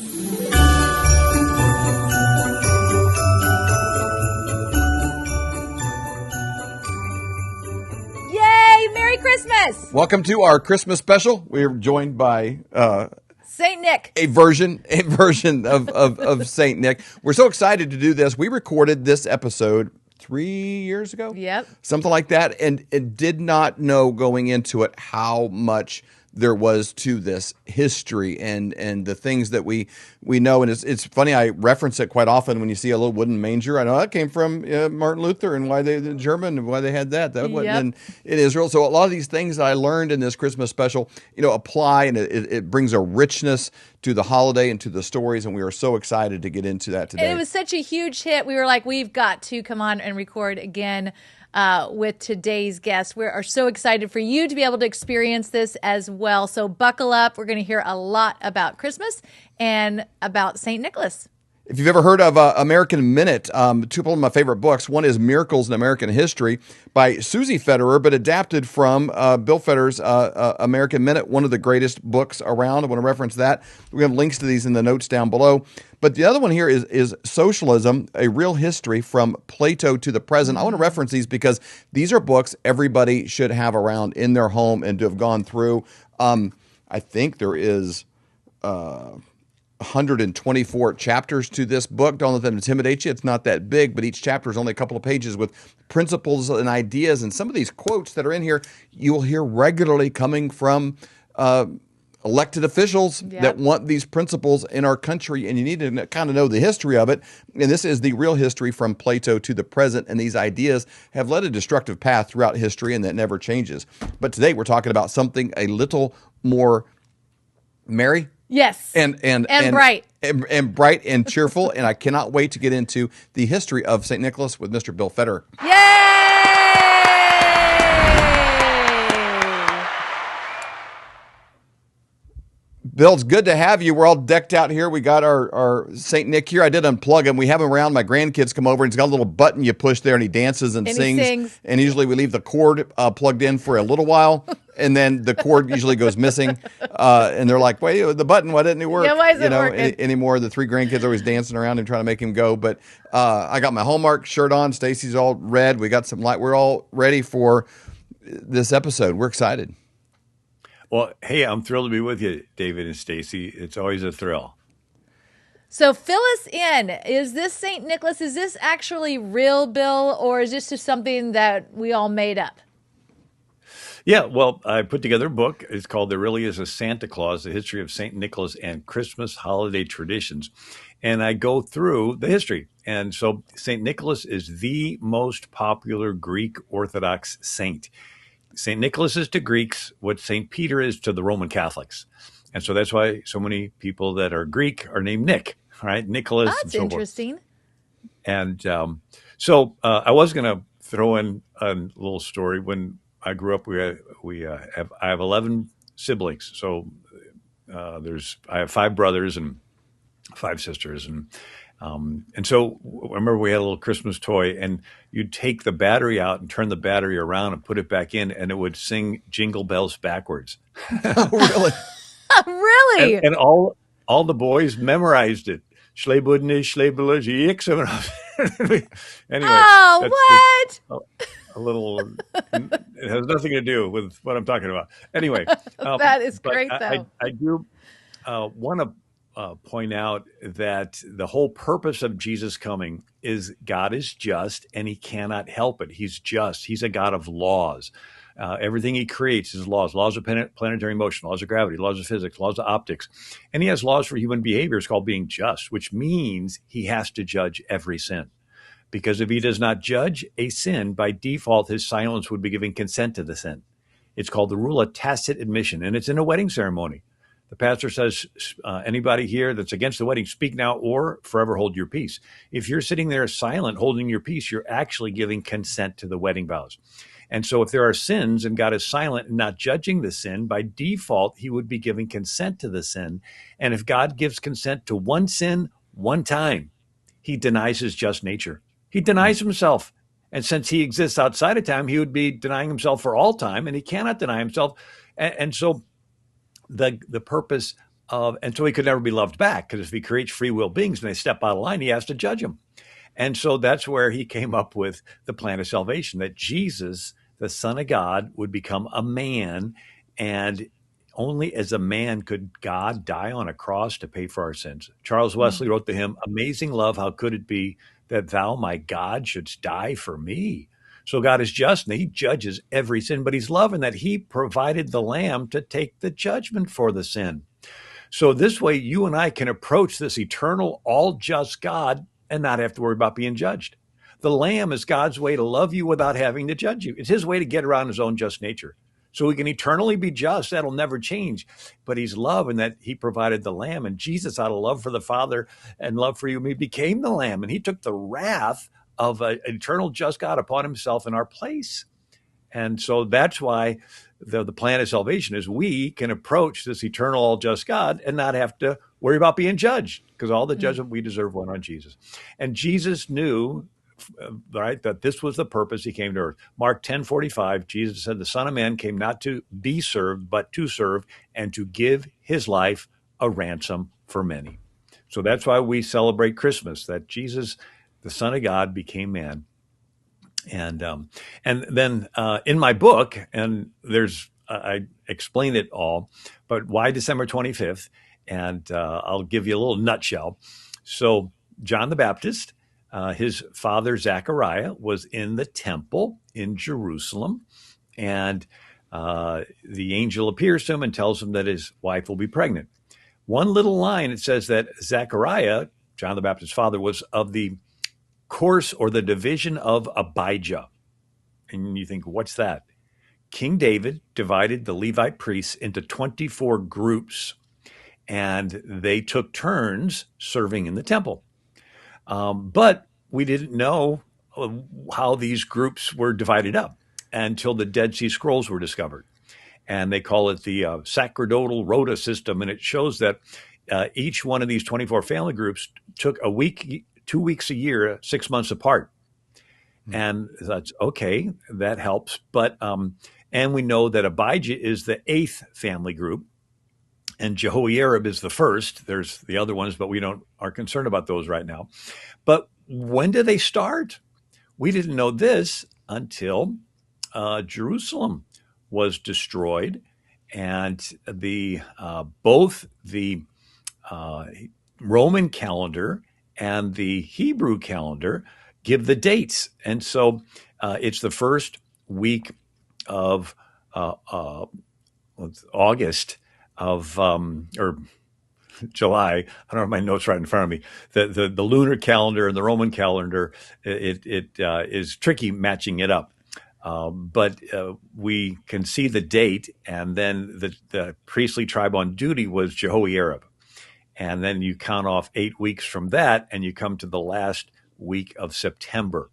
Yay! Merry Christmas! Welcome to our Christmas special. We're joined by Saint Nick. a version of Saint Nick. We're so excited to do this. We recorded this episode 3 years ago. Yep. Something like that. And it did not know going into it how much there was to this history and the things that we know. And it's funny, I reference it quite often when you see a little wooden manger. I know that came from Martin Luther and why the German and why they had that. That wasn't in Israel. So a lot of these things that I learned in this Christmas special, apply, and it brings a richness to the holiday and to the stories. And we are so excited to get into that today. And it was such a huge hit. We were like, we've got to come on and record again with today's guest. We are so excited for you to be able to experience this as well. So buckle up. We're going to hear a lot about Christmas and about St. Nicholas. If you've ever heard of American Minute, two of my favorite books. One is Miracles in American History by Susie Federer, but adapted from Bill Federer's American Minute, one of the greatest books around. I want to reference that. We have links to these in the notes down below. But the other one here is Socialism, A Real History from Plato to the Present. I want to reference these because these are books everybody should have around in their home and to have gone through. I think there is 124 chapters to this book. Don't let that intimidate you. It's not that big, but each chapter is only a couple of pages with principles and ideas. And some of these quotes that are in here, you will hear regularly coming from elected officials that want these principles in our country. And you need to kind of know the history of it. And this is the real history from Plato to the present. And these ideas have led a destructive path throughout history, and that never changes. But today we're talking about something a little more merry. Yes. And bright. And bright and cheerful. And I cannot wait to get into the history of St. Nicholas with Mr. Bill Federer. Yay! Bill, it's good to have you. We're all decked out here. We got our St. Nick here. I did unplug him. We have him around. My grandkids come over, and he's got a little button you push there, and he dances and sings. And usually we leave the cord plugged in for a little while, and then the cord usually goes missing. And they're like, wait, the button, why didn't it work? Yeah, why isn't it working? Anymore. The three grandkids are always dancing around and trying to make him go. But I got my Hallmark shirt on. Stacy's all red. We got some light. We're all ready for this episode. We're excited. Well, hey, I'm thrilled to be with you, David and Stacy. It's always a thrill. So fill us in. Is this St. Nicholas, is this actually real, Bill, or is this just something that we all made up? Yeah, well, I put together a book. It's called There Really Is a Santa Claus, The History of St. Nicholas and Christmas Holiday Traditions. And I go through the history. And so St. Nicholas is the most popular Greek Orthodox saint. St. Nicholas is to Greeks what St. Peter is to the Roman Catholics. And so that's why so many people that are Greek are named Nick, right? Nicholas. That's and so interesting. Forth. And I was going to throw in a little story. When I grew up, I have 11 siblings. So I have 5 brothers and 5 sisters. And so I remember we had a little Christmas toy, and you'd take the battery out and turn the battery around and put it back in, and it would sing Jingle Bells backwards. Oh, really? Really? And all the boys memorized it. Schleebudne, Schleebulage, Anyway. Oh, what? A little, it has nothing to do with what I'm talking about. Anyway. That is great, though. I do want to point out that the whole purpose of Jesus coming is God is just, and he cannot help it. He's just. He's a God of laws. Everything he creates is laws of planetary motion, laws of gravity, laws of physics, laws of optics. And he has laws for human behavior. It's called being just, which means he has to judge every sin. Because if he does not judge a sin, by default, his silence would be giving consent to the sin. It's called the rule of tacit admission, and it's in a wedding ceremony. The pastor says, anybody here that's against the wedding, speak now or forever hold your peace. If you're sitting there silent, holding your peace, you're actually giving consent to the wedding vows. And so if there are sins and God is silent and not judging the sin, by default, he would be giving consent to the sin. And if God gives consent to one sin one time, he denies his just nature. He denies himself. And since he exists outside of time, he would be denying himself for all time, and he cannot deny himself. And so the purpose And so he could never be loved back, because if he creates free will beings and they step out of line, he has to judge them. And so that's where he came up with the plan of salvation, that Jesus, the Son of God, would become a man, and only as a man could God die on a cross to pay for our sins. Charles Wesley wrote the hymn, "Amazing love, how could it be that thou, my God, shouldst die for me?" So God is just, and he judges every sin, but he's loving that he provided the lamb to take the judgment for the sin. So this way, you and I can approach this eternal, all just God and not have to worry about being judged. The lamb is God's way to love you without having to judge you. It's his way to get around his own just nature. So we can eternally be just. That'll never change. But he's love, and that he provided the lamb. And Jesus, out of love for the Father and love for you, he became the lamb. And he took the wrath of an eternal just God upon himself in our place. And so that's why the plan of salvation is we can approach this eternal, all just God and not have to worry about being judged, because all the judgment we deserve went on Jesus. And Jesus knew, right, that this was the purpose he came to earth. Mark 10:45, Jesus said, "The Son of Man came not to be served, but to serve, and to give his life a ransom for many." So that's why we celebrate Christmas, that Jesus, the Son of God, became man. And then in my book, and I explain it all, but why December 25th? And I'll give you a little nutshell. So John the Baptist, his father Zechariah, was in the temple in Jerusalem, and the angel appears to him and tells him that his wife will be pregnant. One little line, it says that Zechariah, John the Baptist's father, was of the course or the division of Abijah. And you think, what's that? King David divided the Levite priests into 24 groups, and they took turns serving in the temple. But we didn't know how these groups were divided up until the Dead Sea Scrolls were discovered. And they call it the sacerdotal rota system. And it shows that each one of these 24 family groups took a week, 2 weeks a year, 6 months apart. And that's okay, that helps. But, and we know that Abijah is the 8th family group, and Jehoiarib is the 1st. There's the other ones, but we aren't concerned about those right now. But when did they start? We didn't know this until Jerusalem was destroyed, and both the Roman calendar and the Hebrew calendar give the dates. And so it's the first week of August of, or July. I don't have my notes right in front of me. The lunar calendar and the Roman calendar, it is tricky matching it up. But we can see the date, and then the priestly tribe on duty was Jehoiarib. And then you count off 8 weeks from that, and you come to the last week of September.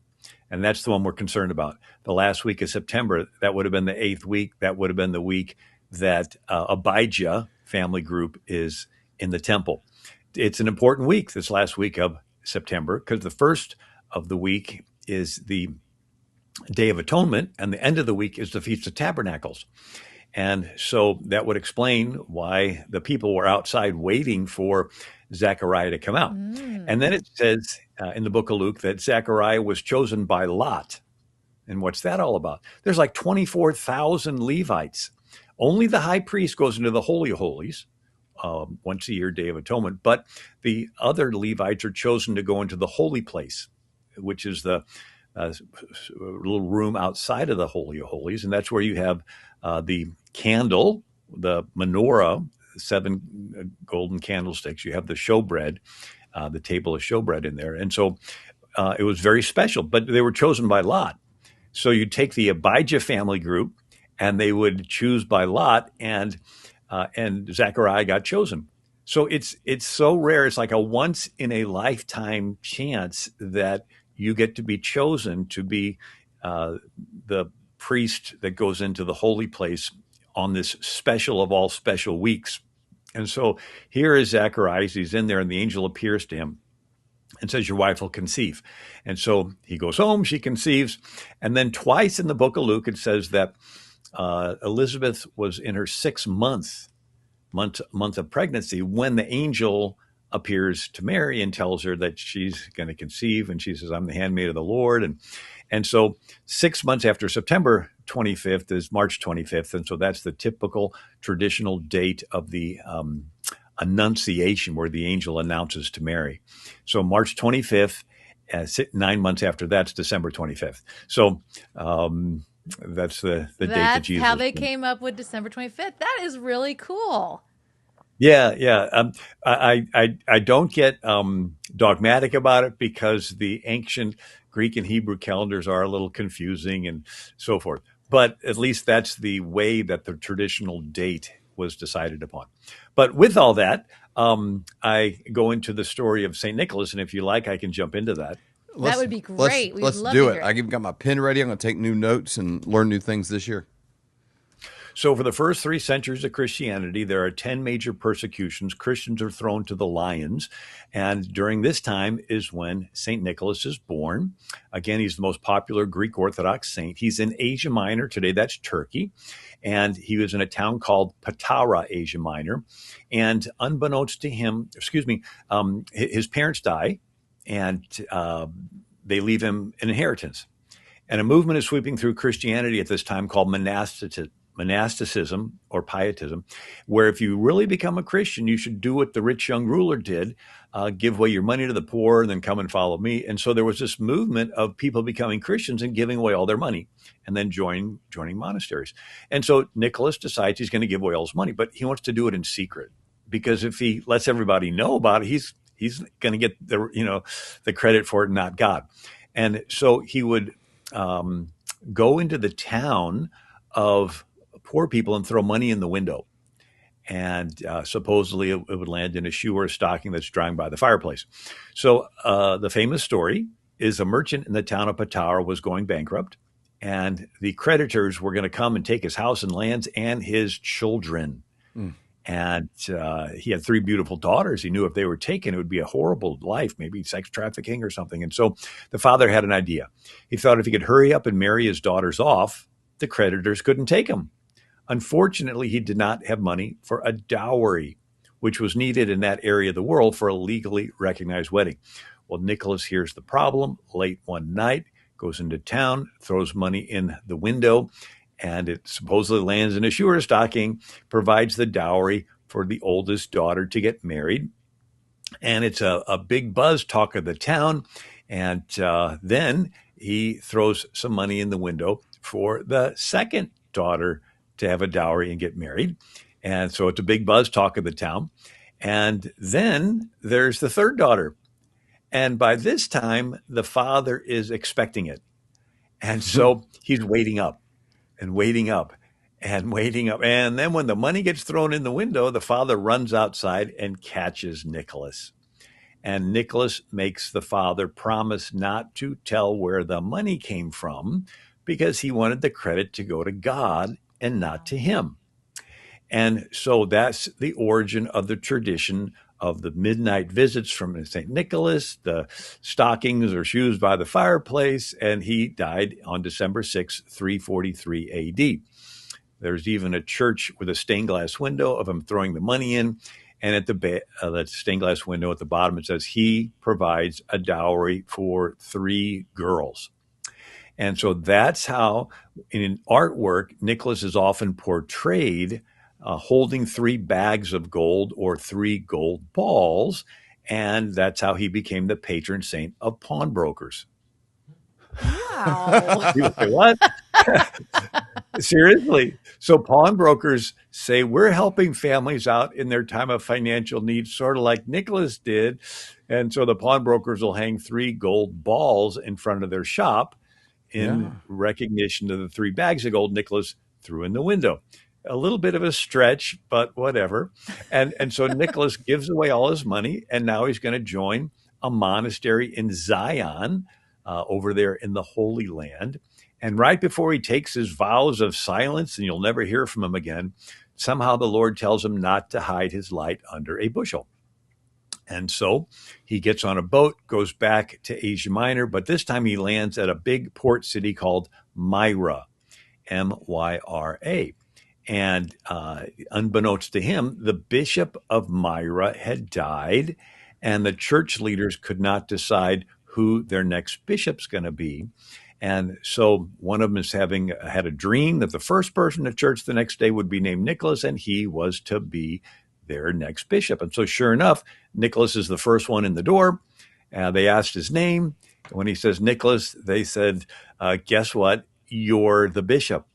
And that's the one we're concerned about. The last week of September, that would have been the 8th week. That would have been the week that Abijah family group is in the temple. It's an important week, this last week of September, because the first of the week is the Day of Atonement, and the end of the week is the Feast of Tabernacles. And so that would explain why the people were outside waiting for Zechariah to come out. And then it says in the book of Luke that Zechariah was chosen by lot. And what's that all about? There's like 24,000 Levites. Only the high priest goes into the Holy of Holies once a year, Day of Atonement. But the other Levites are chosen to go into the holy place, which is the little room outside of the Holy of Holies. And that's where you have the candle, the menorah, 7 golden candlesticks. You have the showbread, the table of showbread in there. And so it was very special, but they were chosen by lot. So you take the Abijah family group, and they would choose by lot, and Zechariah got chosen. So it's so rare. It's like a once in a lifetime chance that you get to be chosen to be the priest that goes into the holy place on this special of all special weeks. And so here is Zacharias. He's in there, and the angel appears to him and says, your wife will conceive. And so he goes home, she conceives. And then twice in the book of Luke, it says that Elizabeth was in her 6th month month of pregnancy when the angel appears to Mary and tells her that she's going to conceive, and she says, "I'm the handmaid of the Lord." And so 6 months after September 25th is March 25th, and so that's the typical traditional date of the Annunciation, where the angel announces to Mary. So March 25th, 9 months after that's December 25th. So that's the date that Jesus. That's how they came up with December 25th. That is really cool. Yeah. I don't get dogmatic about it, because the ancient Greek and Hebrew calendars are a little confusing and so forth. But at least that's the way that the traditional date was decided upon. But with all that, I go into the story of St. Nicholas, and if you like, I can jump into that. That would be great. Let's do it. I've even got my pen ready. I'm going to take new notes and learn new things this year. So for the first 3 centuries of Christianity, there are 10 major persecutions. Christians are thrown to the lions. And during this time is when St. Nicholas is born. Again, he's the most popular Greek Orthodox saint. He's in Asia Minor. Today, that's Turkey. And he was in a town called Patara, Asia Minor. And unbeknownst to him, his parents die, and they leave him an inheritance. And a movement is sweeping through Christianity at this time called monasticism or pietism, where if you really become a Christian, you should do what the rich young ruler did, give away your money to the poor, and then come and follow me. And so there was this movement of people becoming Christians and giving away all their money, and then joining monasteries. And so Nicholas decides he's going to give away all his money, but he wants to do it in secret, because if he lets everybody know about it, he's going to get the credit for it, not God. And so he would go into the town of poor people and throw money in the window. And supposedly it would land in a shoe or a stocking that's drying by the fireplace. So the famous story is a merchant in the town of Patara was going bankrupt, and the creditors were going to come and take his house and lands and his children. And he had 3 beautiful daughters. He knew if they were taken, it would be a horrible life, maybe sex trafficking or something. And so the father had an idea. He thought if he could hurry up and marry his daughters off, the creditors couldn't take them. Unfortunately, he did not have money for a dowry, which was needed in that area of the world for a legally recognized wedding. Well, Nicholas hears the problem late one night, goes into town, throws money in the window, and it supposedly lands in a shoe or a stocking, provides the dowry for the oldest daughter to get married. And it's a big buzz, talk of the town. And then he throws some money in the window for the second daughter to have a dowry and get married. And so it's a big buzz, talk of the town. And then there's the third daughter. And by this time, the father is expecting it. And so he's waiting up and waiting up and waiting up. And then when the money gets thrown in the window, the father runs outside and catches Nicholas. And Nicholas makes the father promise not to tell where the money came from, because he wanted the credit to go to God and not to him. And so that's the origin of the tradition of the midnight visits from St. Nicholas, the stockings or shoes by the fireplace, and he died on December 6, 343 AD. There's even a church with a stained glass window of him throwing the money in, and at that stained glass window at the bottom it says he provides a dowry for 3 girls. And so that's how, in artwork, Nicholas is often portrayed holding 3 bags of gold or 3 gold balls. And that's how he became the patron saint of pawnbrokers. Wow. You say, what? Seriously. So pawnbrokers say we're helping families out in their time of financial need, sort of like Nicholas did. And so the pawnbrokers will hang 3 gold balls in front of their shop in recognition of the 3 bags of gold Nicholas threw in the window. A little bit of a stretch, but whatever. And so Nicholas gives away all his money, and now he's going to join a monastery in Zion over there in the Holy Land. And right before he takes his vows of silence, and you'll never hear from him again, somehow the Lord tells him not to hide his light under a bushel. And so he gets on a boat, goes back to Asia Minor, but this time he lands at a big port city called Myra, Myra. And unbeknownst to him, the bishop of Myra had died, and the church leaders could not decide who their next bishop's going to be. And so one of them is had a dream that the first person to church the next day would be named Nicholas, and he was to be their next bishop. And so sure enough, Nicholas is the first one in the door. They asked his name. When he says Nicholas, they said, guess what? You're the bishop.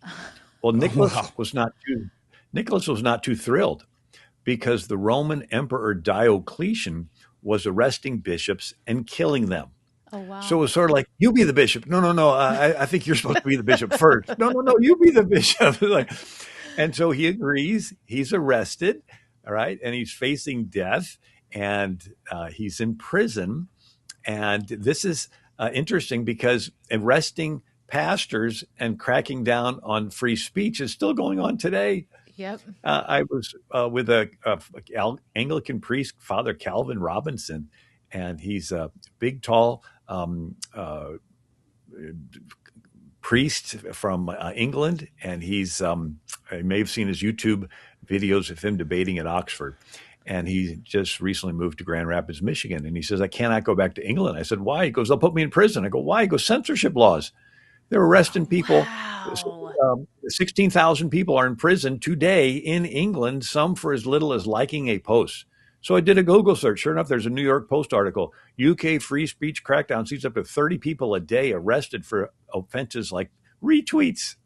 Well, Nicholas was not too thrilled, because the Roman Emperor Diocletian was arresting bishops and killing them. Oh, wow. So it was sort of like, you be the bishop. No. I think you're supposed to be the bishop first. No. You be the bishop. And so he agrees. He's arrested. All right. And he's facing death, and he's in prison. And this is interesting, because arresting pastors and cracking down on free speech is still going on today. Yep. I was with a Anglican priest, Father Calvin Robinson, and he's a big, tall priest from England, and he's you may have seen his YouTube videos of him debating at Oxford. And he just recently moved to Grand Rapids, Michigan. And he says, I cannot go back to England. I said, why? He goes, they'll put me in prison. I go, why? He goes, censorship laws. They're arresting people. Wow. 16,000 people are in prison today in England, some for as little as liking a post. So I did a Google search. Sure enough, there's a New York Post article. UK free speech crackdown sees up to 30 people a day arrested for offenses like retweets.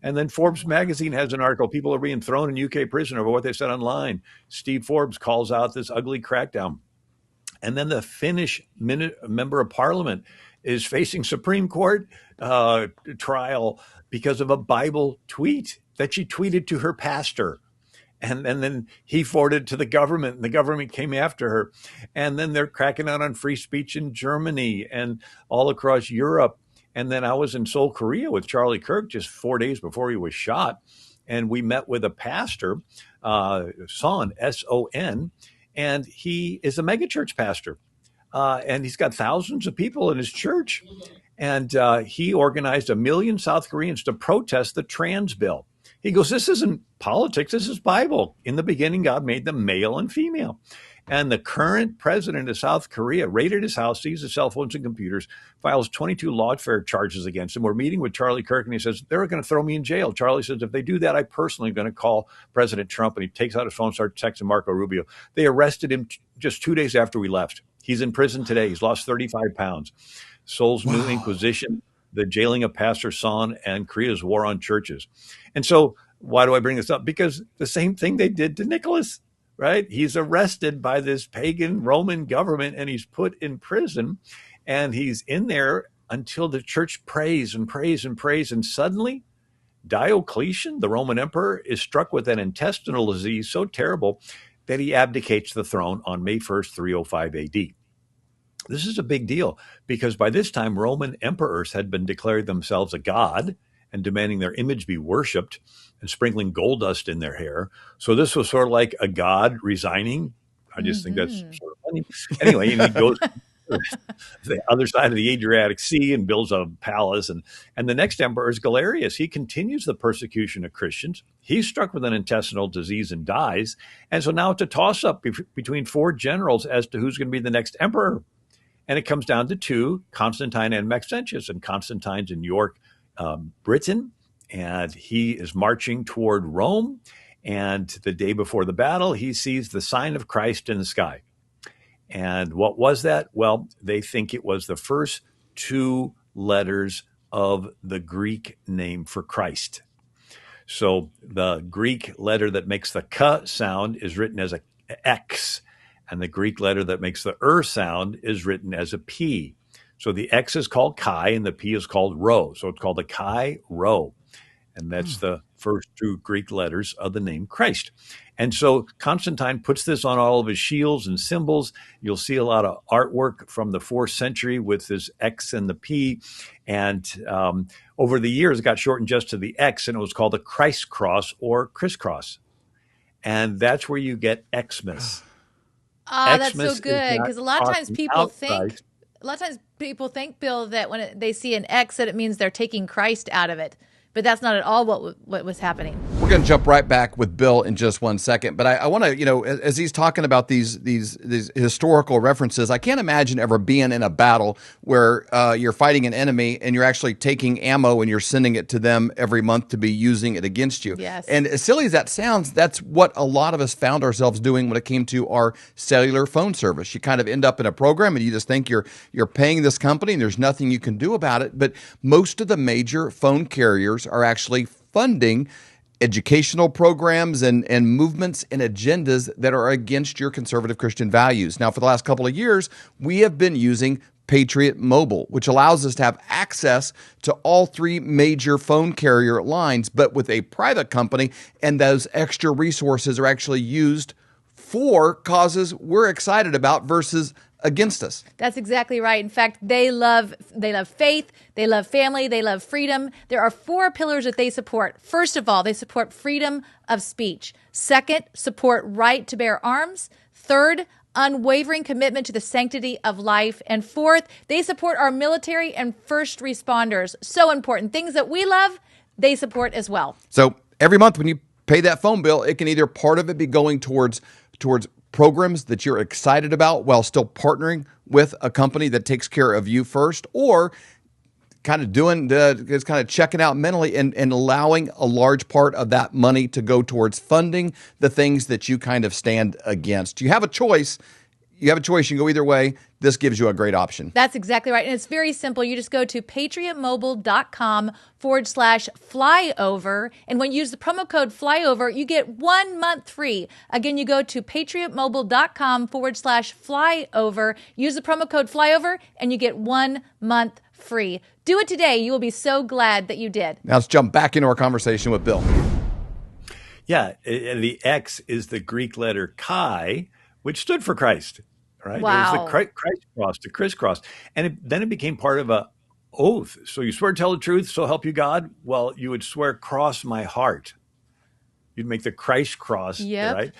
And then Forbes magazine has an article. People are being thrown in UK prison over what they said online. Steve Forbes calls out this ugly crackdown. And then the Finnish member of parliament is facing Supreme Court trial because of a Bible tweet that she tweeted to her pastor. And then he forwarded it to the government, and the government came after her. And then they're cracking out on free speech in Germany and all across Europe. And then I was in Seoul, Korea with Charlie Kirk just 4 days before he was shot. And we met with a pastor, Son, S-O-N, and he is a megachurch pastor. And he's got thousands of people in his church. And he organized 1 million South Koreans to protest the trans bill. He goes, this isn't politics, this is Bible. In the beginning, God made them male and female. And the current president of South Korea raided his house, seized his cell phones and computers, files 22 lawfare charges against him. We're meeting with Charlie Kirk, and he says, they're going to throw me in jail. Charlie says, if they do that, I personally am going to call President Trump. And he takes out his phone, starts texting Marco Rubio. They arrested him just 2 days after we left. He's in prison today. He's lost 35 pounds. Seoul's new Inquisition, the jailing of Pastor Son, and Korea's war on churches. And so why do I bring this up? Because the same thing they did to Nicholas. Right? He's arrested by this pagan Roman government, and he's put in prison, and he's in there until the church prays and prays and prays. And suddenly Diocletian, the Roman emperor, is struck with an intestinal disease so terrible that he abdicates the throne on May 1st, 305 AD. This is a big deal, because by this time, Roman emperors had been declaring themselves a god and demanding their image be worshipped and sprinkling gold dust in their hair. So this was sort of like a god resigning. I just think that's sort of funny. Anyway, and he goes to the other side of the Adriatic Sea and builds a palace. And the next emperor is Galerius. He continues the persecution of Christians. He's struck with an intestinal disease and dies. And so now it's a toss-up between 4 generals as to who's going to be the next emperor. And it comes down to 2, Constantine and Maxentius. And Constantine's in York, Britain, and he is marching toward Rome. And the day before the battle, he sees the sign of Christ in the sky. And what was that? Well, they think it was the first 2 letters of the Greek name for Christ. So the Greek letter that makes the K sound is written as a X, and the Greek letter that makes the sound is written as a P. So the X is called Chi and the P is called Rho. So it's called the Chi Rho. And that's the first 2 Greek letters of the name Christ. And so Constantine puts this on all of his shields and symbols. You'll see a lot of artwork from the 4th century with this X and the P. And over the years, it got shortened just to the X, and it was called the Christ cross or crisscross. And that's where you get Xmas. That's so good, because a lot of times people think, Bill, that when they see an X, that it means they're taking Christ out of it. But that's not at all what was happening. We're going to jump right back with Bill in just one second, but I want to, as he's talking about these historical references, I can't imagine ever being in a battle where you're fighting an enemy and you're actually taking ammo and you're sending it to them every month to be using it against you. Yes. And as silly as that sounds, that's what a lot of us found ourselves doing when it came to our cellular phone service. You kind of end up in a program and you just think you're paying this company and there's nothing you can do about it. But most of the major phone carriers are actually funding educational programs and movements and agendas that are against your conservative Christian values. Now, for the last couple of years, we have been using Patriot Mobile, which allows us to have access to all three major phone carrier lines, but with a private company, and those extra resources are actually used for causes we're excited about versus against us. That's exactly right. In fact, they love faith, they love family, they love freedom. There are 4 pillars that they support. First of all, they support freedom of speech. Second, support right to bear arms. Third, unwavering commitment to the sanctity of life. And fourth, they support our military and first responders. So important. Things that we love, they support as well. So every month when you pay that phone bill, it can either part of it be going towards programs that you're excited about while still partnering with a company that takes care of you first, or kind of checking out mentally and allowing a large part of that money to go towards funding the things that you kind of stand against. You have a choice. You can go either way. This gives you a great option. That's exactly right. And it's very simple. You just go to patriotmobile.com/flyover. And when you use the promo code flyover, you get 1 month free. Again, you go to patriotmobile.com/flyover. Use the promo code flyover and you get 1 month free. Do it today. You will be so glad that you did. Now let's jump back into our conversation with Bill. Yeah. And the X is the Greek letter chi, which stood for Christ, right? Wow. It was the Christ cross, the crisscross. And then it became part of a oath. So you swear to tell the truth, so help you God. Well, you would swear, cross my heart. You'd make the Christ cross, right?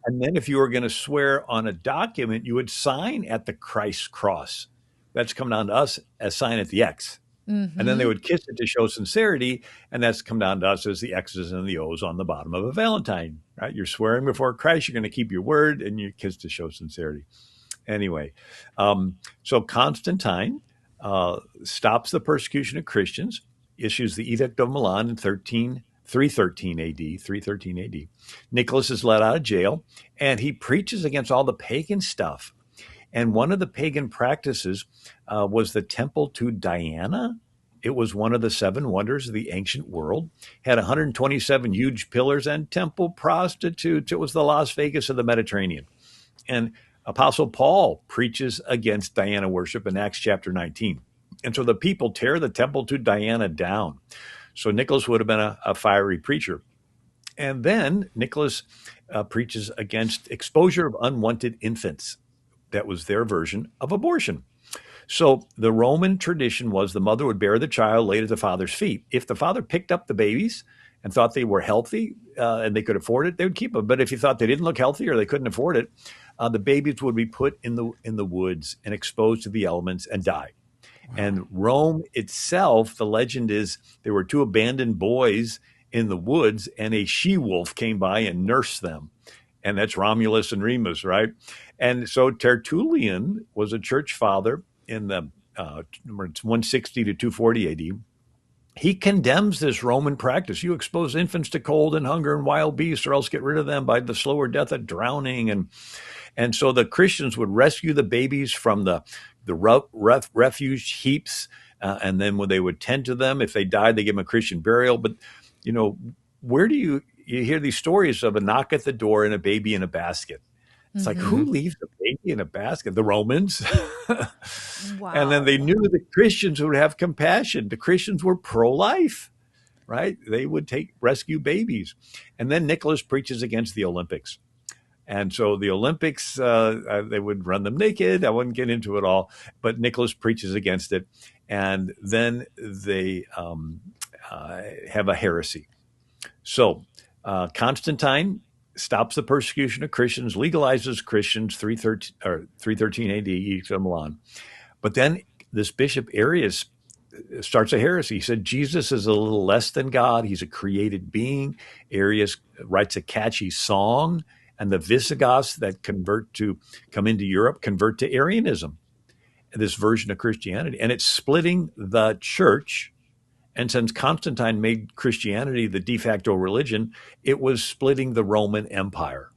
And then if you were going to swear on a document, you would sign at the Christ cross. That's come down to us as sign at the X. Mm-hmm. And then they would kiss it to show sincerity, and that's come down to us as the X's and the O's on the bottom of a Valentine, right? You're swearing before Christ, you're going to keep your word, and you kiss to show sincerity. Anyway, so Constantine stops the persecution of Christians, issues the Edict of Milan in 313 AD. Nicholas is let out of jail, and he preaches against all the pagan stuff. And one of the pagan practices was the temple to Diana. It was one of the 7 wonders of the ancient world, had 127 huge pillars and temple prostitutes. It was the Las Vegas of the Mediterranean. And Apostle Paul preaches against Diana worship in Acts chapter 19. And so the people tear the temple to Diana down. So Nicholas would have been a fiery preacher. And then Nicholas preaches against exposure of unwanted infants. That was their version of abortion. So the Roman tradition was the mother would bear the child, laid at the father's feet. If the father picked up the babies and thought they were healthy and they could afford it, they would keep them. But if he thought they didn't look healthy or they couldn't afford it, the babies would be put in the woods and exposed to the elements and die. Wow. And Rome itself, the legend is there were 2 abandoned boys in the woods and a she-wolf came by and nursed them. And that's Romulus and Remus, right? And so Tertullian was a church father in the 160 to 240 AD. He condemns this Roman practice. You expose infants to cold and hunger and wild beasts, or else get rid of them by the slower death of drowning. And so the Christians would rescue the babies from the refuge heaps, and then when they would tend to them, if they died, they give them a Christian burial. But, where do you hear these stories of a knock at the door and a baby in a basket? It's like, who leaves a baby in a basket? The Romans. Wow. And then they knew the Christians would have compassion. The Christians were pro-life, right? They would rescue babies. And then Nicholas preaches against the Olympics. And so the Olympics, they would run them naked. I wouldn't get into it all, but Nicholas preaches against it. And then they have a heresy. So Constantine stops the persecution of Christians, legalizes Christians, 313 AD, Edict of Milan. But then this Bishop Arius starts a heresy. He said Jesus is a little less than God. He's a created being. Arius writes a catchy song, and the Visigoths that come into Europe convert to Arianism, this version of Christianity, and it's splitting the church. And since Constantine made Christianity the de facto religion, it was splitting the Roman Empire.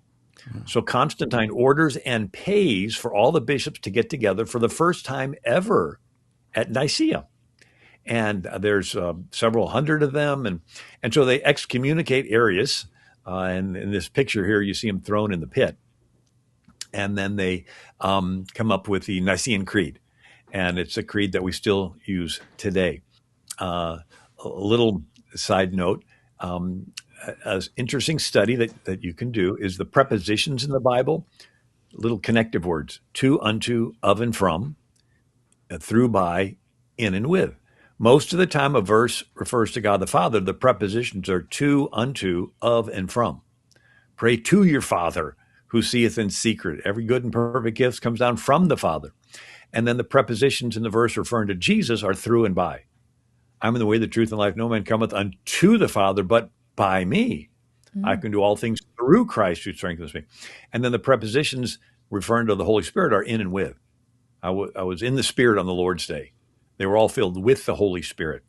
So Constantine orders and pays for all the bishops to get together for the first time ever at Nicaea. And there's several hundred of them. And so they excommunicate Arius. And in this picture here, you see him thrown in the pit. And then they come up with the Nicene Creed. And it's a creed that we still use today. A little side note, an interesting study that you can do is the prepositions in the Bible, little connective words: to, unto, of, and from, through, by, in, and with. Most of the time a verse refers to God the Father, the prepositions are to, unto, of, and from. Pray to your Father who seeth in secret. Every good and perfect gift comes down from the Father. And then the prepositions in the verse referring to Jesus are through and by. I'm in the way, the truth, and life. No man cometh unto the Father but by me. I can do all things through Christ who strengthens me. And then the prepositions referring to the Holy Spirit are in and with. I was in the Spirit on the Lord's Day. They were all filled with the Holy Spirit.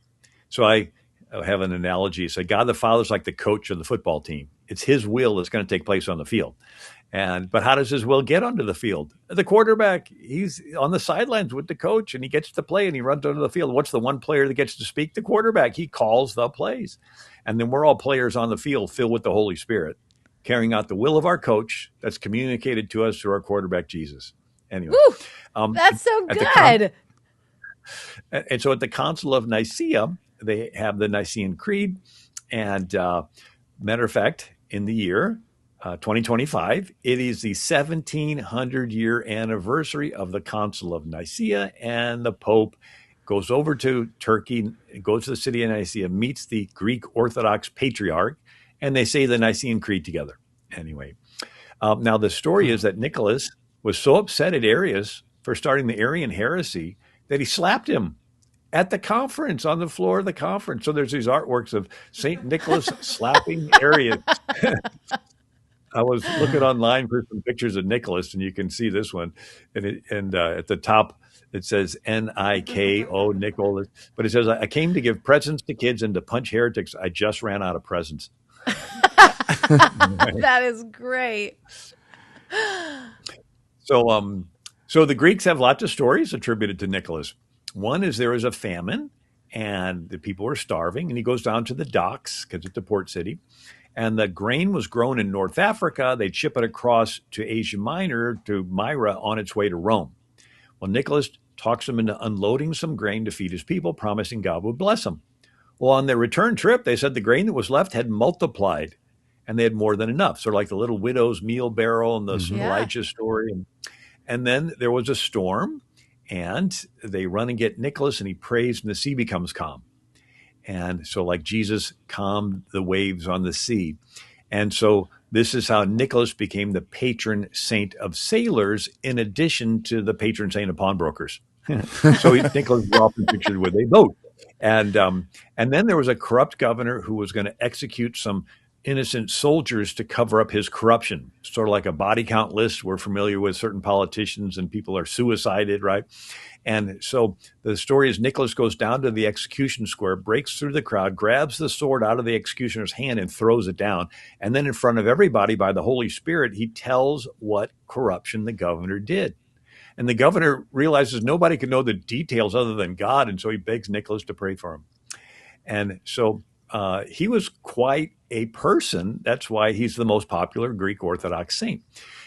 So I have an analogy. It's like God the Father is like the coach of the football team. It's his will that's going to take place on the field. But how does his will get onto the field? The quarterback, he's on the sidelines with the coach, and he gets to play, and he runs onto the field. What's the one player that gets to speak? The quarterback. He calls the plays. And then we're all players on the field filled with the Holy Spirit, carrying out the will of our coach that's communicated to us through our quarterback, Jesus. Anyway. That's so good. And so at the Council of Nicaea, they have the Nicene Creed. And matter of fact, in the year 2025, it is the 1700-year anniversary of the Council of Nicaea, and the Pope goes over to Turkey, goes to the city of Nicaea, meets the Greek Orthodox Patriarch, and they say the Nicene Creed together. Anyway, now the story is that Nicholas was so upset at Arius for starting the Arian heresy that he slapped him at the conference, on the floor of the conference. So there's these artworks of St. Nicholas slapping Arius. I was looking online for some pictures of Nicholas, and you can see this one. And at the top, it says Niko, Nicholas. But it says, I came to give presents to kids and to punch heretics. I just ran out of presents. That is great. So the Greeks have lots of stories attributed to Nicholas. One is there was a famine, and the people were starving, and he goes down to the docks because it's a port city. And the grain was grown in North Africa. They'd ship it across to Asia Minor, to Myra, on its way to Rome. Well, Nicholas talks them into unloading some grain to feed his people, promising God would bless them. Well, on their return trip, they said the grain that was left had multiplied, and they had more than enough. Sort of like the little widow's meal barrel in the Elijah story. And then there was a storm, and they run and get Nicholas, and he prays, and the sea becomes calm. And so like Jesus calmed the waves on the sea. And so this is how Nicholas became the patron saint of sailors, in addition to the patron saint of pawnbrokers. So Nicholas is often pictured with a boat. And then there was a corrupt governor who was going to execute some innocent soldiers to cover up his corruption, sort of like a body count list. We're familiar with certain politicians, and people are suicided, right? And so the story is Nicholas goes down to the execution square, breaks through the crowd, grabs the sword out of the executioner's hand and throws it down. And then in front of everybody, by the Holy Spirit, he tells what corruption the governor did. And the governor realizes nobody can know the details other than God. And so he begs Nicholas to pray for him. And so he was quite a person. That's why he's the most popular Greek Orthodox saint.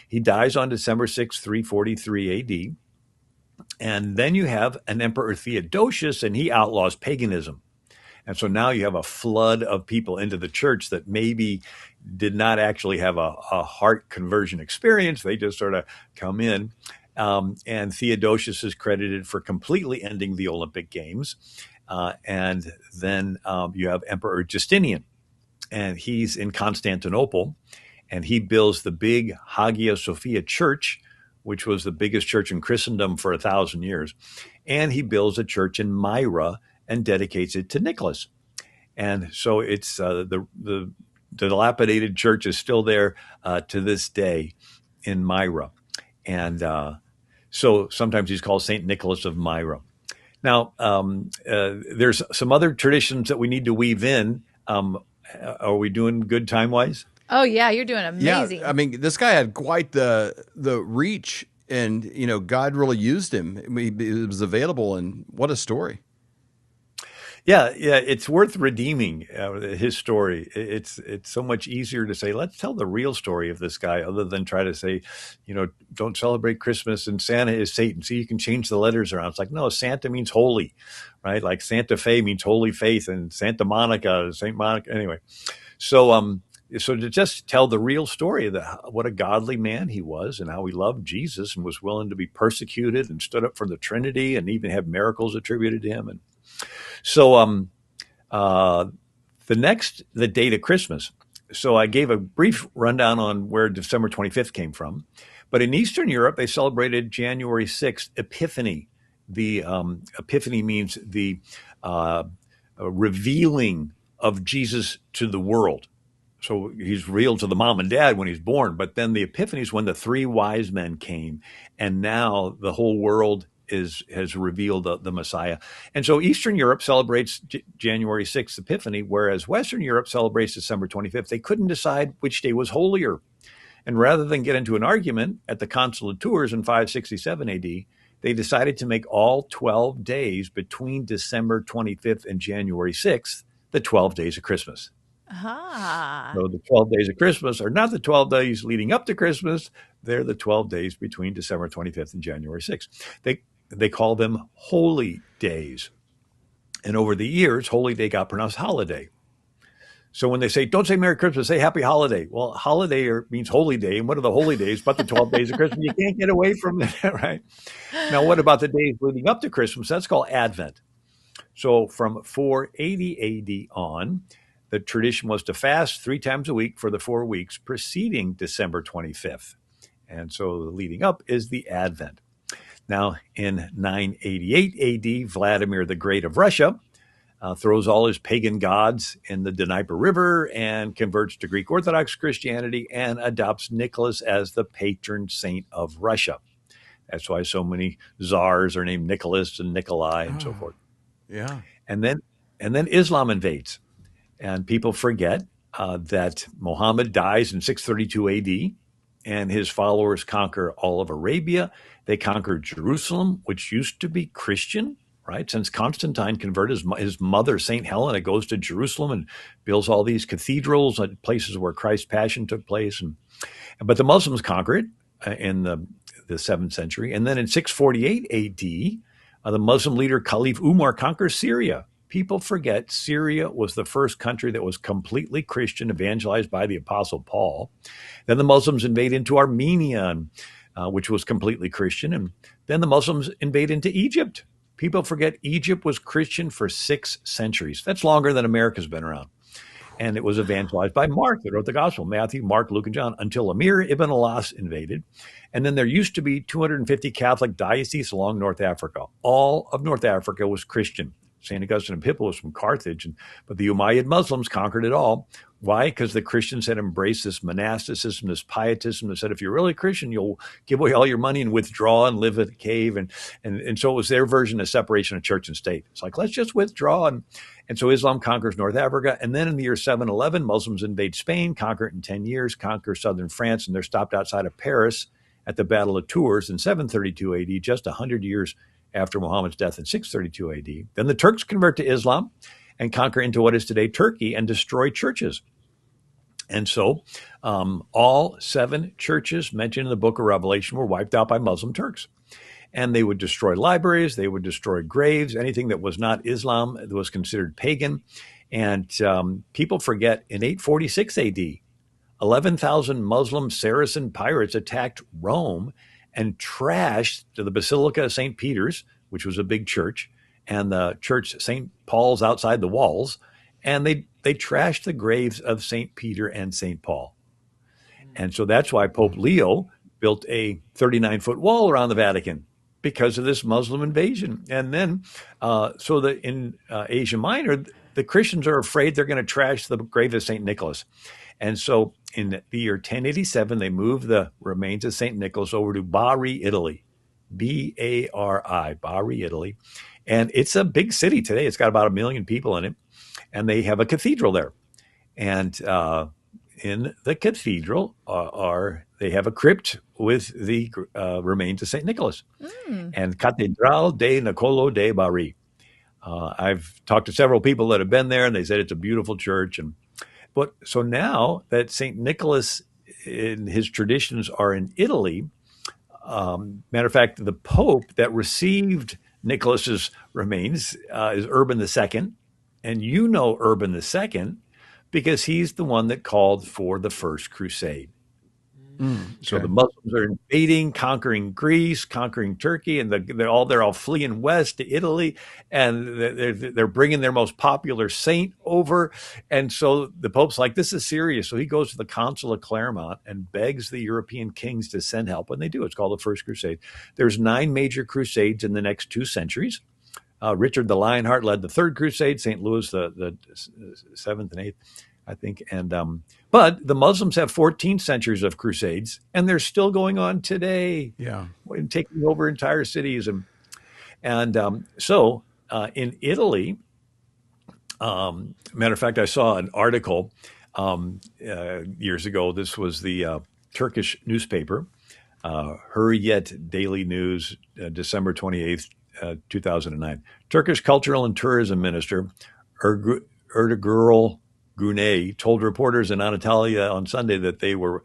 He dies on December 6, 343 AD. And then you have an Emperor Theodosius, and he outlaws paganism. And so now you have a flood of people into the church that maybe did not actually have a heart conversion experience. They just sort of come in. And Theodosius is credited for completely ending the Olympic Games. And then you have Emperor Justinian, and he's in Constantinople, and he builds the big Hagia Sophia church, which was the biggest church in Christendom for 1,000 years. And he builds a church in Myra, and dedicates it to Nicholas. And so it's the dilapidated church is still there to this day in Myra. And so sometimes he's called St. Nicholas of Myra. Now, there's some other traditions that we need to weave in. Are we doing good time-wise? Oh, yeah, you're doing amazing. Yeah, I mean, this guy had quite the reach, and, you know, God really used him. I mean, it was available, and what a story. Yeah, it's worth redeeming his story. It's so much easier to say, let's tell the real story of this guy, other than try to say, you know, don't celebrate Christmas and Santa is Satan. So you can change the letters around. It's like, no, Santa means holy, right? Like Santa Fe means holy faith, and Santa Monica, Saint Monica. Anyway, so to just tell the real story of what a godly man he was, and how he loved Jesus and was willing to be persecuted and stood up for the Trinity and even have miracles attributed to him. And so the date of Christmas. So I gave a brief rundown on where December 25th came from. But in Eastern Europe, they celebrated January 6th, Epiphany. The Epiphany means the revealing of Jesus to the world. So he's revealed to the mom and dad when he's born. But then the Epiphany is when the three wise men came. And now the whole world has revealed the Messiah. And so Eastern Europe celebrates January 6th Epiphany, whereas Western Europe celebrates December 25th. They couldn't decide which day was holier. And rather than get into an argument at the Council of Tours in 567 AD, they decided to make all 12 days between December 25th and January 6th the 12 days of Christmas. Ah. So the 12 days of Christmas are not the 12 days leading up to Christmas. They're the 12 days between December 25th and January 6th. They call them holy days. And over the years, holy day got pronounced holiday. So when they say, don't say Merry Christmas, say Happy Holiday. Well, holiday means holy day. And what are the holy days but the 12 days of Christmas? You can't get away from that, right? Now, what about the days leading up to Christmas? That's called Advent. So from 480 AD on, the tradition was to fast 3 times a week for the 4 weeks preceding December 25th. And so the leading up is the Advent. Now, in 988 AD, Vladimir the Great of Russia throws all his pagan gods in the Dnieper River and converts to Greek Orthodox Christianity and adopts Nicholas as the patron saint of Russia. That's why so many czars are named Nicholas and Nikolai and so forth. Yeah. And then Islam invades. And people forget that Muhammad dies in 632 AD, and his followers conquer all of Arabia. They conquer Jerusalem, which used to be Christian, right? Since Constantine converted his mother, St. Helena, goes to Jerusalem and builds all these cathedrals at places where Christ's passion took place. But the Muslims conquer it in the 7th century. And then in 648 AD, the Muslim leader Caliph Umar conquers Syria. People forget Syria was the first country that was completely Christian, evangelized by the Apostle Paul. Then the Muslims invade into Armenia, which was completely Christian. And then the Muslims invade into Egypt. People forget Egypt was Christian for 6 centuries. That's longer than America's been around. And it was evangelized by Mark that wrote the gospel, Matthew, Mark, Luke, and John, until Amir ibn al-As invaded. And then there used to be 250 Catholic dioceses along North Africa. All of North Africa was Christian. St. Augustine of Hippo was from Carthage, but the Umayyad Muslims conquered it all. Why? Because the Christians had embraced this monasticism, this pietism that said, if you're really Christian, you'll give away all your money and withdraw and live in a cave. And so it was their version of separation of church and state. It's like, let's just withdraw. And so Islam conquers North Africa. And then in the year 711, Muslims invade Spain, conquer it in 10 years, conquer southern France, and they're stopped outside of Paris at the Battle of Tours in 732 AD, just 100 years after Muhammad's death in 632 AD. Then the Turks convert to Islam and conquer into what is today Turkey and destroy churches. And so all 7 churches mentioned in the book of Revelation were wiped out by Muslim Turks. And they would destroy libraries, they would destroy graves, anything that was not Islam that was considered pagan. And people forget in 846 AD, 11,000 Muslim Saracen pirates attacked Rome and trashed the Basilica of St. Peter's, which was a big church, and the church St. Paul's outside the walls, and they trashed the graves of St. Peter and St. Paul. And so that's why Pope Leo built a 39-foot wall around the Vatican. because of this Muslim invasion. And then, so that in Asia Minor, the Christians are afraid they're going to trash the grave of St. Nicholas. And so in the year 1087, they moved the remains of St. Nicholas over to Bari, Italy, Bari, Bari, Italy. And it's a big city today. It's got about 1 million people in it. And they have a cathedral there. And in the cathedral they have a crypt with the remains of St. Nicholas and Catedral de Nicolo de Bari. I've talked to several people that have been there, and they said it's a beautiful church. But so now that St. Nicholas and his traditions are in Italy, matter of fact, the Pope that received Nicholas's remains is Urban II. And you know Urban II because he's the one that called for the First Crusade. So the Muslims are invading, conquering Greece, conquering Turkey, and they're all fleeing west to Italy, and they're bringing their most popular saint over. And so the Pope's like, this is serious. So he goes to the Council of Clermont and begs the European kings to send help. When they do, it's called the First Crusade. There's 9 major crusades in the next 2 centuries. Richard the Lionheart led the Third Crusade, St. Louis the 7th and 8th, I think. And but the Muslims have 14 centuries of crusades, and they're still going on today. Yeah, taking over entire cities. And so in Italy, matter of fact, I saw an article years ago. This was the Turkish newspaper, Hürriyet Daily News, December 28th, 2009. Turkish Cultural and Tourism Minister Ertuğrul Güney told reporters in Antalya on Sunday that they were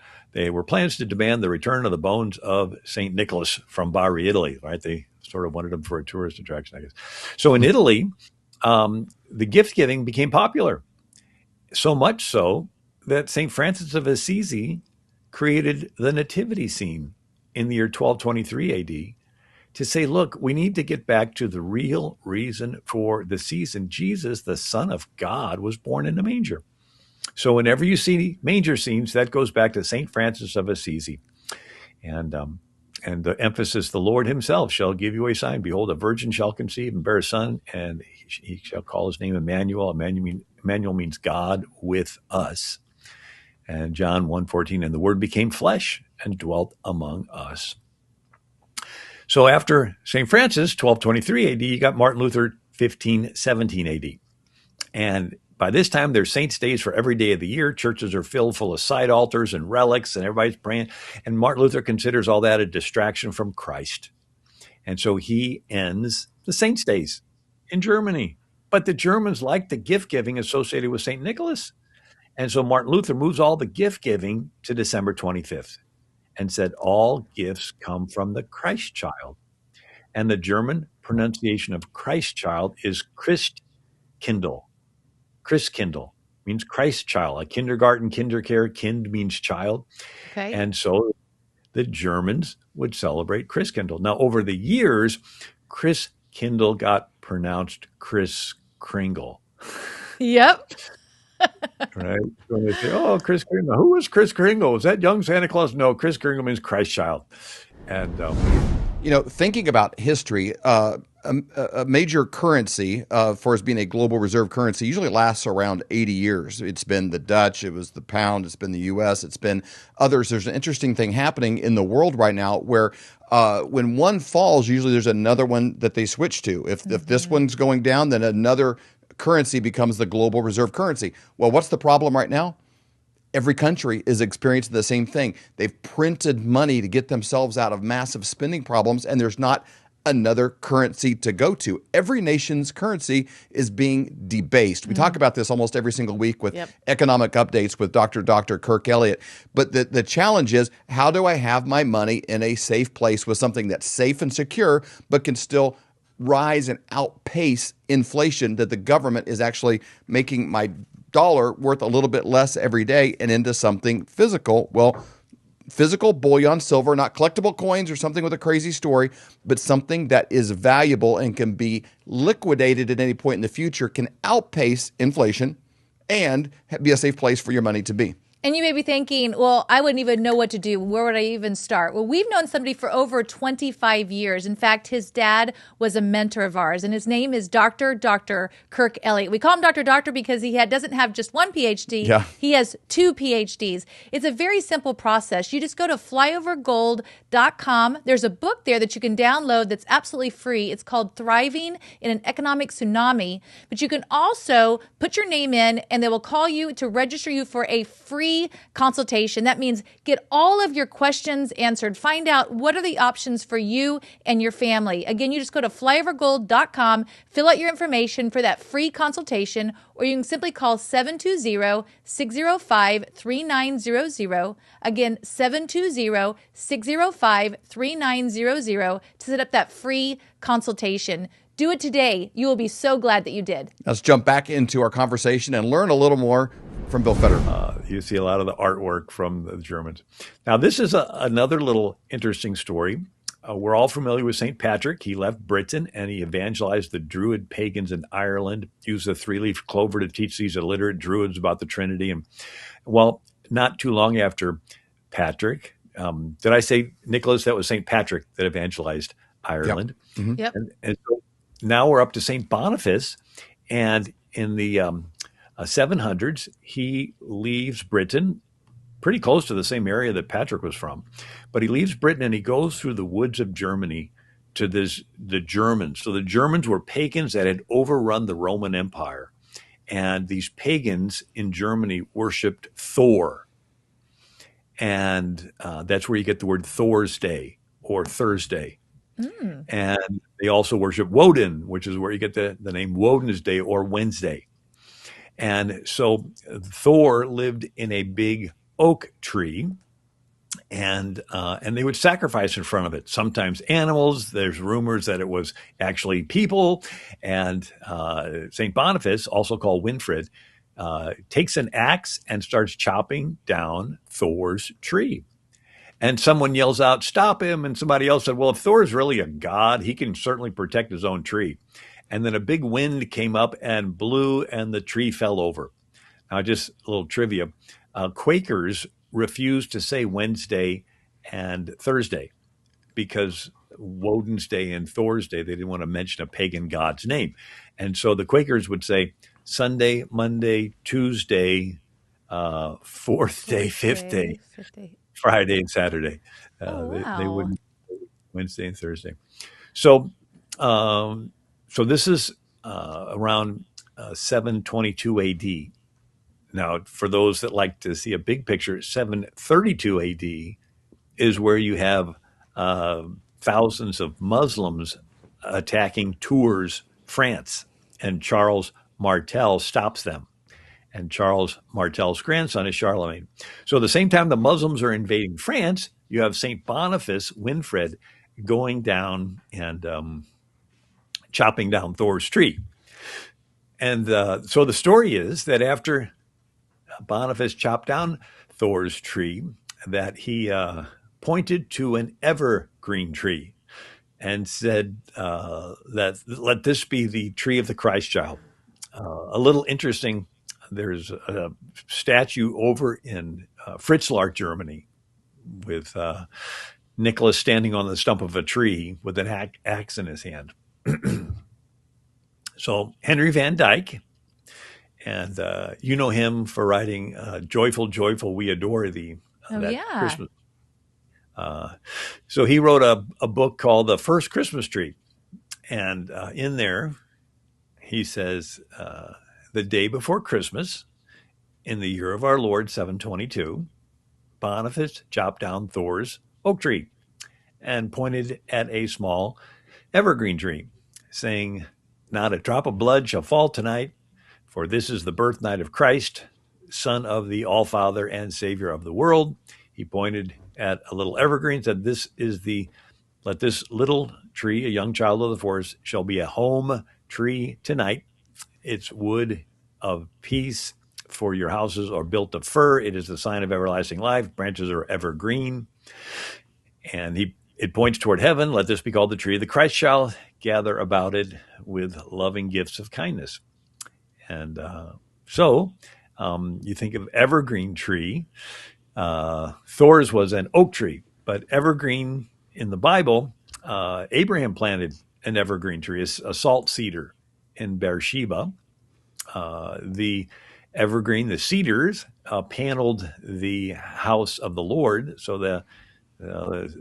plans to demand the return of the bones of St. Nicholas from Bari, Italy. Right? They sort of wanted them for a tourist attraction, I guess. So in Italy, the gift giving became popular, so much so that St. Francis of Assisi created the nativity scene in the year 1223 AD to say, look, we need to get back to the real reason for the season. Jesus, the Son of God, was born in a manger. So whenever you see manger scenes, that goes back to St. Francis of Assisi. And the emphasis, the Lord himself shall give you a sign. Behold, a virgin shall conceive and bear a son, and he shall call his name Emmanuel. Emmanuel means God with us. And John 1:14, and the word became flesh and dwelt among us. So after St. Francis, 1223 AD, you got Martin Luther, 1517 AD. And by this time, there's saints' days for every day of the year. Churches are filled full of side altars and relics, and everybody's praying. And Martin Luther considers all that a distraction from Christ. And so he ends the saints' days in Germany. But the Germans like the gift giving associated with St. Nicholas. And so Martin Luther moves all the gift giving to December 25th. And said, all gifts come from the Christ child. And the German pronunciation of Christ child is Christkindl. Christkindl means Christ child, like kindergarten, kindercare, kind means child. Okay. And so the Germans would celebrate Christkindl. Now, over the years, Christkindl got pronounced Kris Kringle. Yep. Right. So they say, oh, Kris Kringle. Who was Kris Kringle? Was that young Santa Claus? No, Kris Kringle means Christ child. And, thinking about history, a major currency for us being a global reserve currency usually lasts around 80 years. It's been the Dutch, it was the pound, it's been the U.S., it's been others. There's an interesting thing happening in the world right now where when one falls, usually there's another one that they switch to. If this one's going down, then another currency becomes the global reserve currency. Well, what's the problem right now? Every country is experiencing the same thing. They've printed money to get themselves out of massive spending problems, and there's not another currency to go to. Every nation's currency is being debased. We talk about this almost every single week with economic updates with Dr. Kirk Elliott. But the challenge is, how do I have my money in a safe place with something that's safe and secure, but can still rise and outpace inflation, that the government is actually making my dollar worth a little bit less every day and into something physical? Well, physical bullion, silver, not collectible coins or something with a crazy story, but something that is valuable and can be liquidated at any point in the future, can outpace inflation and be a safe place for your money to be. And you may be thinking, well, I wouldn't even know what to do. Where would I even start? Well, we've known somebody for over 25 years. In fact, his dad was a mentor of ours, and his name is Dr. Kirk Elliott. We call him Dr. because he doesn't have just one PhD. Yeah. He has 2 PhDs. It's a very simple process. You just go to flyovergold.com. There's a book there that you can download that's absolutely free. It's called Thriving in an Economic Tsunami. But you can also put your name in, and they will call you to register you for a free consultation. That means get all of your questions answered. Find out what are the options for you and your family. Again, you just go to flyovergold.com, fill out your information for that free consultation, or you can simply call 720-605-3900. Again, 720-605-3900 to set up that free consultation. Do it today. You will be so glad that you did. Let's jump back into our conversation and learn a little more from Bill Federer. You see a lot of the artwork from the Germans. Now, this is another little interesting story. We're all familiar with St. Patrick. He left Britain and he evangelized the Druid pagans in Ireland, used the 3-leaf clover to teach these illiterate Druids about the Trinity. And well, not too long after Patrick, did I say, Nicholas, that was St. Patrick that evangelized Ireland? Yep. Mm-hmm. Yep. And so now we're up to St. Boniface, and in the 700s, he leaves Britain, pretty close to the same area that Patrick was from. But he leaves Britain and he goes through the woods of Germany to the Germans. So the Germans were pagans that had overrun the Roman Empire. And these pagans in Germany worshipped Thor. And that's where you get the word Thor's Day or Thursday. Mm. And they also worship Woden, which is where you get the name Woden's Day or Wednesday. And so Thor lived in a big oak tree, and they would sacrifice in front of it. Sometimes animals. There's rumors that it was actually people. And St. Boniface, also called Winfrid, takes an axe and starts chopping down Thor's tree. And someone yells out, "Stop him!" And somebody else said, "Well, if Thor's really a god, he can certainly protect his own tree." And then a big wind came up and blew, and the tree fell over. Now, just a little trivia. Quakers refused to say Wednesday and Thursday because Woden's Day and Thor's Day, they didn't want to mention a pagan god's name. And so the Quakers would say Sunday, Monday, Tuesday, fourth day, fifth day, Friday and Saturday. Wow. They wouldn't say Wednesday and Thursday. So this is around 722 AD. Now, for those that like to see a big picture, 732 AD is where you have thousands of Muslims attacking Tours, France, and Charles Martel stops them. And Charles Martel's grandson is Charlemagne. So at the same time the Muslims are invading France, you have St. Boniface, Winfrid, going down and chopping down Thor's tree. And so the story is that after Boniface chopped down Thor's tree, that he pointed to an evergreen tree and said that let this be the tree of the Christ child. A little interesting, there's a statue over in Fritzlar, Germany, with Nicholas standing on the stump of a tree with an axe in his hand. So Henry Van Dyke, and you know him for writing "Joyful, Joyful, We Adore Thee." Christmas. So he wrote a book called "The First Christmas Tree," and in there he says, "The day before Christmas, in the year of our Lord 722, Boniface chopped down Thor's oak tree and pointed at a small evergreen tree, saying, 'Not a drop of blood shall fall tonight, for this is the birth night of Christ, Son of the All-Father and Savior of the world.'" He pointed at a little evergreen, said, "Let this little tree, a young child of the forest, shall be a home tree tonight. Its wood of peace, for your houses are built of fir. It is the sign of everlasting life. Branches are evergreen." And it points toward heaven. "Let this be called the tree of the Christ child. Gather about it with loving gifts of kindness." And so You think of evergreen tree. Thor's was an oak tree, but evergreen in the Bible, Abraham planted an evergreen tree, a salt cedar in Beersheba. The evergreen, the cedars, paneled the house of the Lord. So the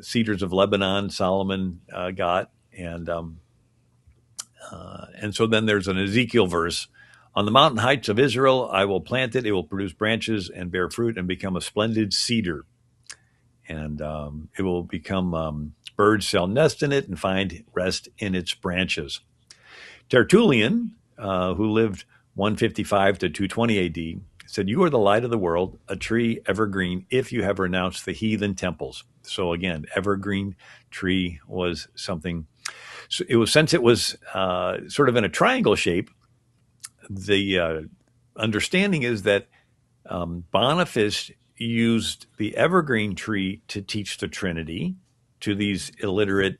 cedars of Lebanon, Solomon got, and so then there's an Ezekiel verse. On the mountain heights of Israel, I will plant it. It will produce branches and bear fruit and become a splendid cedar. And it will become, birds shall nest in it and find rest in its branches. Tertullian, who lived 155 to 220 AD, said, you are the light of the world, a tree evergreen, if you have renounced the heathen temples. So again, evergreen tree was something. So it was, since it was sort of in a triangle shape, the understanding is that Boniface used the evergreen tree to teach the Trinity to these illiterate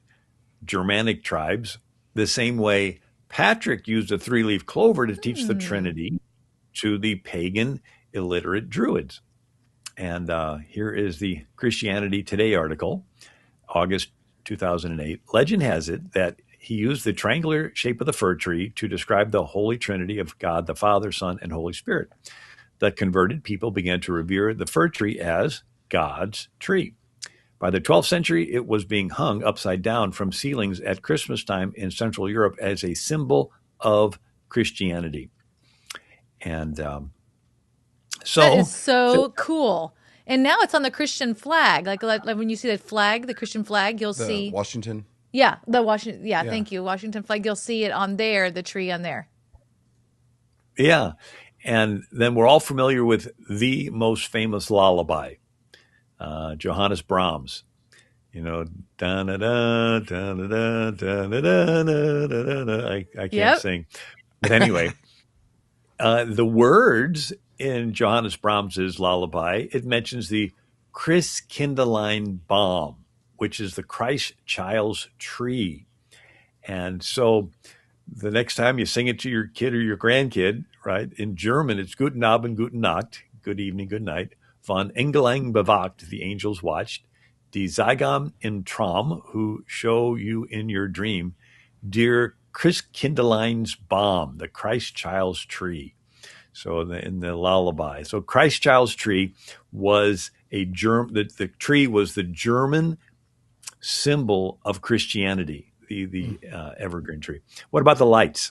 Germanic tribes, the same way Patrick used a three-leaf clover to teach the Trinity to the pagan illiterate Druids. And here is the Christianity Today article, August 2008. Legend has it that he used the triangular shape of the fir tree to describe the Holy Trinity of God, the Father, Son, and Holy Spirit. The converted people began to revere the fir tree as God's tree. By the 12th century, it was being hung upside down from ceilings at Christmas time in Central Europe as a symbol of Christianity. And so that is so cool. And now it's on the Christian flag. Like when you see that flag, the Christian flag, you'll see Washington. Yeah, the Washington. Yeah, thank you, Washington flag. You'll see it on there, the tree on there. Yeah, and then we're all familiar with the most famous lullaby, Johannes Brahms. You know, da da da da da da da da da. I can't sing, but anyway, the words in Johannes Brahms's lullaby, it mentions the Christkindlein Baum, which is the Christ child's tree. And so the next time you sing it to your kid or your grandkid, right, in German, it's Guten Abend, Guten Nacht, good evening, good night. Von Engeleng bewacht, the angels watched. Die Zeigam im Traum, who show you in your dream. Dear Christkindlein's Baum, the Christ child's tree. So in the lullaby. So Christ child's tree was the tree was the German symbol of Christianity, the evergreen tree. What about the lights?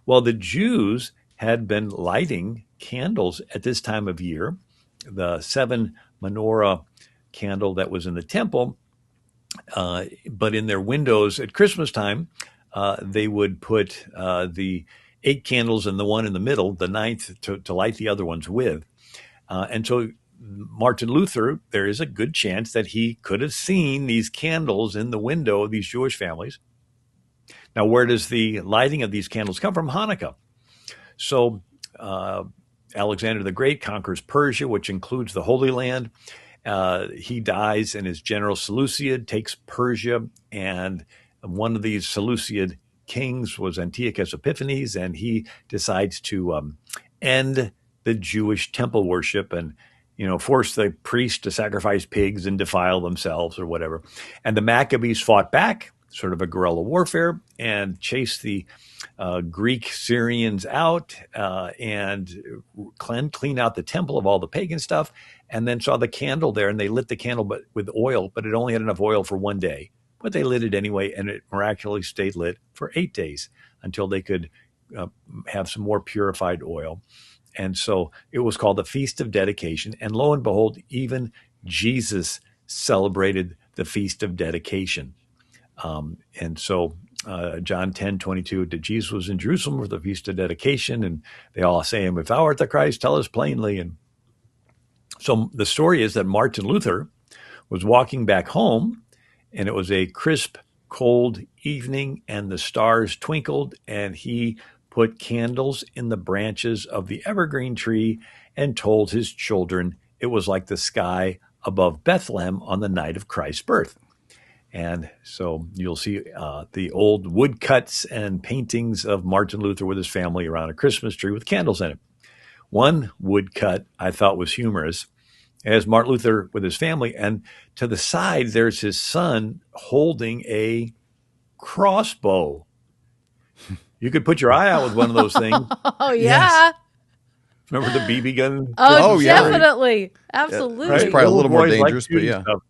Well, the Jews had been lighting candles at this time of year. The 7 menorah candle that was in the temple, but in their windows at Christmas time, they would put the 8 candles and the one in the middle, the 9th, to light the other ones with. And so Martin Luther, there is a good chance that he could have seen these candles in the window of these Jewish families. Now, where does the lighting of these candles come from? Hanukkah. So Alexander the Great conquers Persia, which includes the Holy Land. He dies, and his general Seleucid takes Persia. And one of these Seleucid kings was Antiochus Epiphanes, and he decides to end the Jewish temple worship and force the priests to sacrifice pigs and defile themselves or whatever. And the Maccabees fought back, sort of a guerrilla warfare, and chased the Greek Syrians out and clean out the temple of all the pagan stuff, and then saw the candle there, and they lit the candle with oil, but it only had enough oil for one day. But they lit it anyway, and it miraculously stayed lit for 8 days until they could have some more purified oil. And so it was called the Feast of Dedication. And lo and behold, even Jesus celebrated the Feast of Dedication. And so John 10:22, that Jesus was in Jerusalem for the Feast of Dedication. And they all say him, if thou art the Christ, tell us plainly. And so the story is that Martin Luther was walking back home, and it was a crisp, cold evening, and the stars twinkled, and he put candles in the branches of the evergreen tree and told his children it was like the sky above Bethlehem on the night of Christ's birth. And so you'll see the old woodcuts and paintings of Martin Luther with his family around a Christmas tree with candles in it. One woodcut I thought was humorous. It has Martin Luther with his family, and to the side there's his son holding a crossbow. You could put your eye out with one of those things. Oh, yeah. Yes. Remember the BB gun? Oh, yeah. definitely. Absolutely. It's probably a little more Boys like dangerous, but shooting yeah. stuff.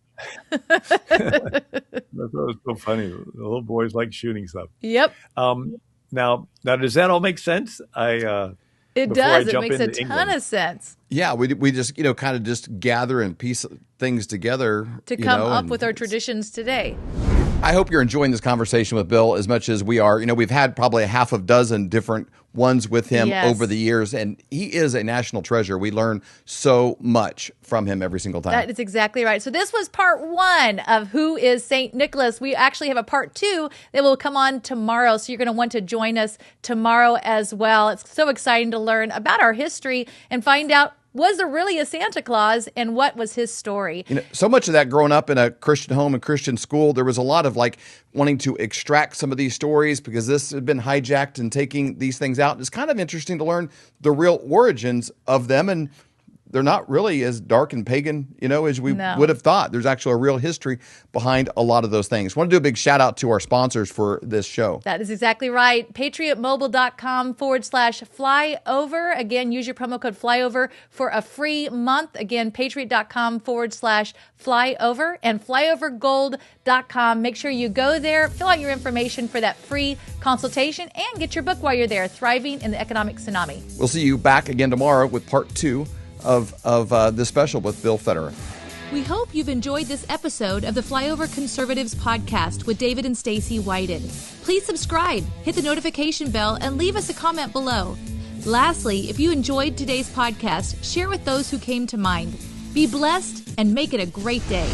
That was so funny. The little boys like shooting stuff. Yep. Now, does that all make sense? It before I does. It jump makes a into ton England. of sense Yeah, we just, kind of just gather and piece things together. to come up with our traditions today. I hope you're enjoying this conversation with Bill as much as we are. We've had probably a half a dozen different ones with him Yes. over the years, and he is a national treasure. We learn so much from him every single time. That is exactly right. So this was part 1 of Who is St. Nicholas. We actually have a part 2 that will come on tomorrow. So you're going to want to join us tomorrow as well. It's so exciting to learn about our history and find out, was there really a Santa Claus and what was his story? So much of that growing up in a Christian home and Christian school, there was a lot of wanting to extract some of these stories because this had been hijacked and taking these things out. It's kind of interesting to learn the real origins of them, and they're not really as dark and pagan, as we would have thought. There's actually a real history behind a lot of those things. I want to do a big shout out to our sponsors for this show. That is exactly right. PatriotMobile.com/flyover. Again, use your promo code flyover for a free month. Again, Patriot.com/flyover and flyovergold.com. Make sure you go there, fill out your information for that free consultation, and get your book while you're there, Thriving in the Economic Tsunami. We'll see you back again tomorrow with part 2 of this special with Bill Federer. We hope you've enjoyed this episode of the Flyover Conservatives podcast with David and Stacy Whited. Please subscribe, hit the notification bell, and leave us a comment below. Lastly, if you enjoyed today's podcast, share with those who came to mind. Be blessed and make it a great day.